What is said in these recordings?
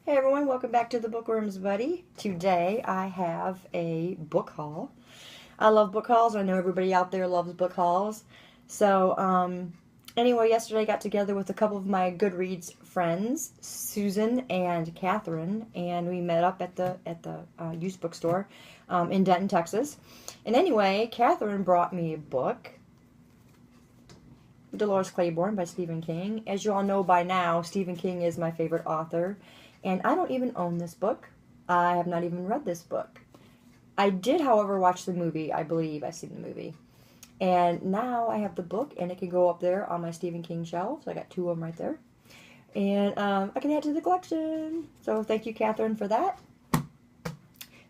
Hey everyone, welcome back to the Bookworms Buddy. Today I have a book haul. I love book hauls. I know everybody out there loves book hauls. Anyway, yesterday I got together with a couple of my Goodreads friends, Susan and Catherine, and we met up at the used bookstore in Denton, Texas. And anyway, Catherine brought me a book, Dolores Claiborne by Stephen King. As you all know by now, Stephen King is my favorite author. And I don't even own this book. I have not even read this book. I did, however, watch the movie. I believe I've seen the movie. And now I have the book, and it can go up there on my Stephen King shelves. I got two of them right there. And I can add to the collection. So thank you, Catherine, for that.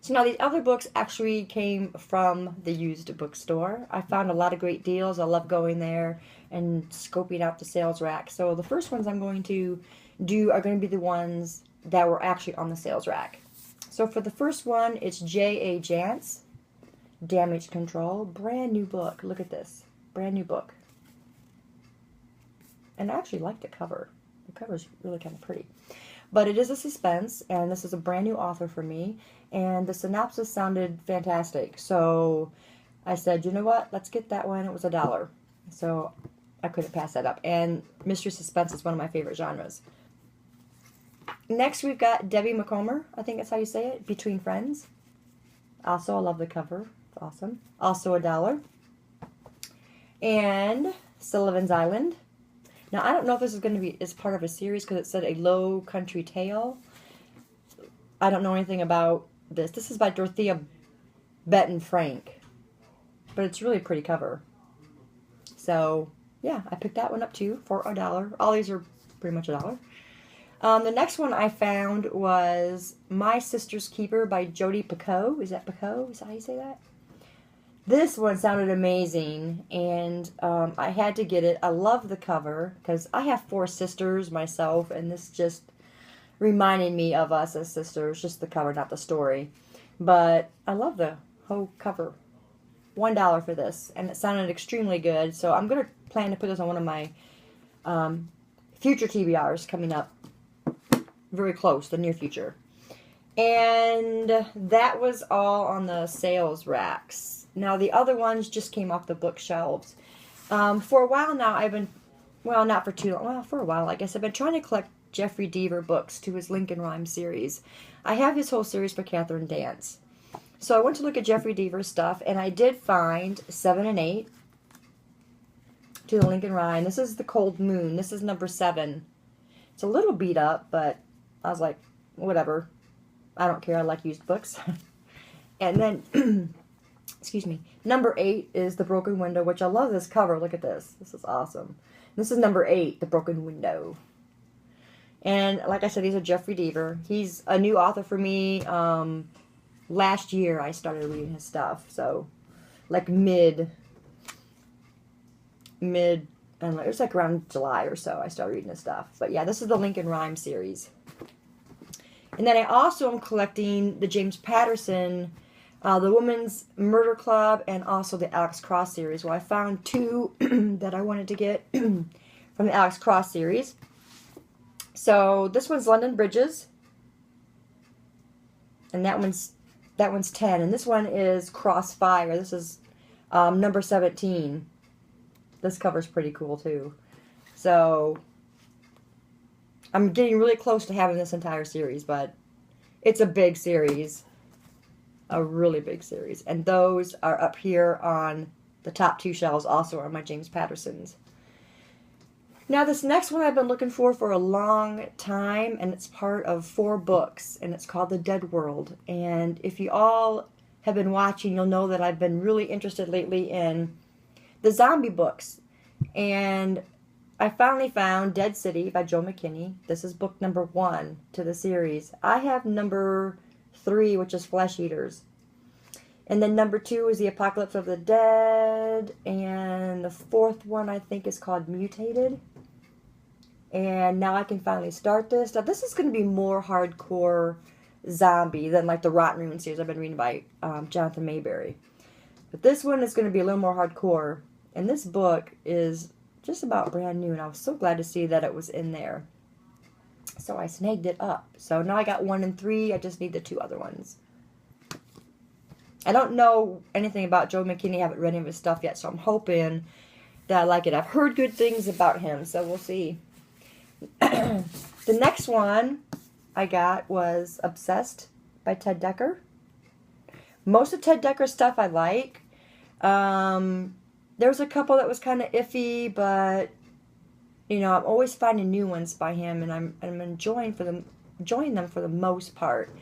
So now these other books actually came from the used bookstore. I found a lot of great deals. I love going there and scoping out the sales rack. So the first ones I'm going to do are going to be the ones that were actually on the sales rack. So for the first one, it's J.A. Jance, Damage Control. Brand new book. Look at this. Brand new book. And I actually like the cover. The cover's really kind of pretty. But it is a suspense, and this is a brand new author for me. And the synopsis sounded fantastic. So I said, you know what? Let's get that one. It was $1. So I couldn't pass that up. And mystery suspense is one of my favorite genres. Next, we've got Debbie Macomber. I think that's how you say it. Between Friends. Also, I love the cover. It's awesome. Also $1. And Sullivan's Island. Now, I don't know if this is going to be as part of a series because it said A Low Country Tale. I don't know anything about this. This is by Dorothea Betton Frank. But it's really a pretty cover. So, yeah, I picked that one up too for $1. All these are pretty much $1. The next one I found was My Sister's Keeper by Jodi Picoult. Is that Picoult? Is that how you say that? This one sounded amazing, and I had to get it. I love the cover, because I have 4 sisters myself, and this just reminded me of us as sisters. Just the cover, not the story. But I love the whole cover. $1 for this, and it sounded extremely good, so I'm going to plan to put this on one of my future TBRs coming up very close, the near future. And that was all on the sales racks. Now the other ones just came off the bookshelves. For a while now I've been, well, not for too long, well, for a while I guess, I've been trying to collect Jeffrey Deaver books to his Lincoln Rhyme series. I have his whole series for Catherine Dance. So I went to look at Jeffrey Deaver's stuff, and I did find 7 and 8 to the Lincoln Rhyme. This is The Cold Moon. This is number 7. It's a little beat up, but I was like, whatever. I don't care. I like used books. And then, excuse me, number 8 is The Broken Window, which I love this cover. Look at this. This is awesome. This is number 8, The Broken Window. And like I said, these are Jeffrey Deaver. He's a new author for me. Last year I started reading his stuff. So, like mid, and it was like around July or so I started reading his stuff. But yeah, this is the Lincoln Rhyme series. And then I also am collecting the James Patterson, the Women's Murder Club, and also the Alex Cross series. Well, I found 2 that I wanted to get from the Alex Cross series. So this one's London Bridges, and that one's 10, and this one is Crossfire. This is number 17. This cover's pretty cool too. So I'm getting really close to having this entire series, but it's a big series. A really big series. And those are up here on the top 2 shelves, also are my James Pattersons. Now this next one I've been looking for a long time, and it's part of 4 books, and it's called The Dead World. And if you all have been watching, you'll know that I've been really interested lately in the zombie books. And I finally found Dead City by Joe McKinney. This is book number 1 to the series. I have number 3, which is Flesh Eaters. And then number 2 is The Apocalypse of the Dead. And the 4th one I think is called Mutated. And now I can finally start this. Now this is going to be more hardcore zombie than like the Rotten Ruin series I've been reading by Jonathan Mayberry. But this one is going to be a little more hardcore. And this book is just about brand new, and I was so glad to see that it was in there. So I snagged it up. So now I got 1 and 3. I just need the 2 other ones. I don't know anything about Joe McKinney. I haven't read any of his stuff yet, so I'm hoping that I like it. I've heard good things about him, so we'll see. The next one I got was Obsessed by Ted Dekker. Most of Ted Dekker's stuff I like. There was a couple that was kind of iffy, but you know, I'm always finding new ones by him, and I'm enjoying them for the most part.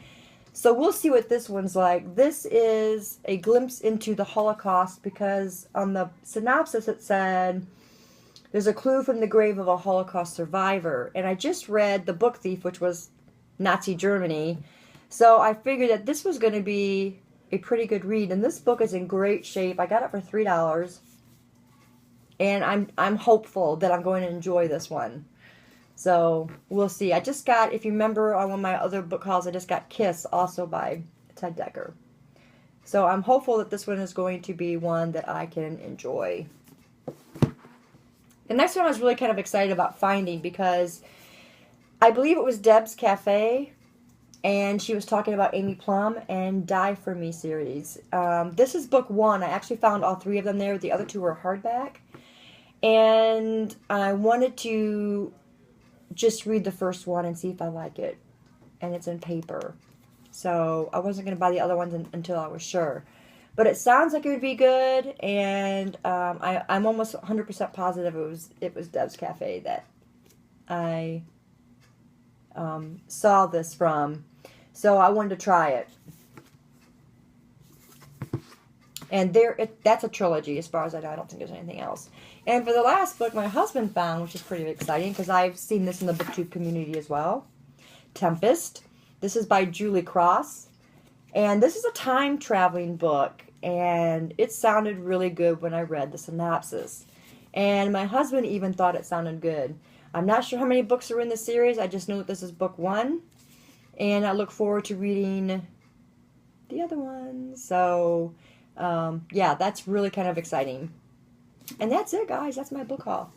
So we'll see what this one's like. This is a glimpse into the Holocaust, because on the synopsis it said there's a clue from the grave of a Holocaust survivor. And I just read The Book Thief, which was Nazi Germany. So I figured that this was going to be a pretty good read. And this book is in great shape. I got it for $3. And I'm hopeful that I'm going to enjoy this one. So we'll see. I just got, if you remember on one of my other book hauls, I just got Kiss, also by Ted Dekker. So I'm hopeful that this one is going to be one that I can enjoy. The next one I was really kind of excited about finding, because I believe it was Deb's Cafe, and she was talking about Amy Plum and Die For Me series. This is book 1. I actually found all 3 of them there. The other 2 were hardback. And I wanted to just read the first one and see if I like it. And it's in paper. So I wasn't going to buy the other ones until I was sure. But it sounds like it would be good. And I'm almost 100% positive it was Deb's Cafe that I saw this from. So I wanted to try it. And that's a trilogy as far as I know. I don't think there's anything else. And for the last book, my husband found, which is pretty exciting, because I've seen this in the BookTube community as well. Tempest. This is by Julie Cross. And this is a time-traveling book. And it sounded really good when I read the synopsis. And my husband even thought it sounded good. I'm not sure how many books are in the series. I just know that this is book 1. And I look forward to reading the other ones. So, yeah, that's really kind of exciting. And that's it, guys. That's my book haul.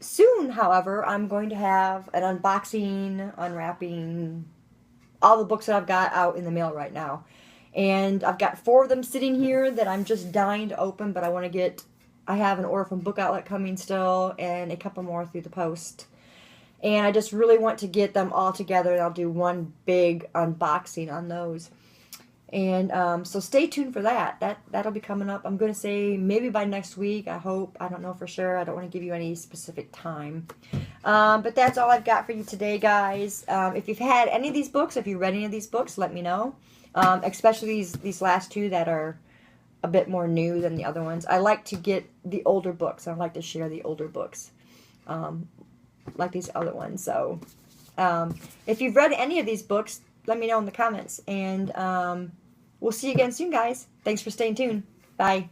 Soon, however, I'm going to have an unboxing, unwrapping, all the books that I've got out in the mail right now. And I've got 4 of them sitting here that I'm just dying to open, but I have an order from Book Outlet coming still, and a couple more through the post. And I just really want to get them all together, and I'll do one big unboxing on those. And so stay tuned for that. That'll be coming up. I'm going to say maybe by next week, I hope. I don't know for sure. I don't want to give you any specific time. But that's all I've got for you today, guys. If you've had any of these books, if you read any of these books, let me know. Especially these last 2 that are a bit more new than the other ones. I like to get the older books. I like to share the older books, like these other ones. So if you've read any of these books, let me know in the comments. And we'll see you again soon, guys. Thanks for staying tuned. Bye.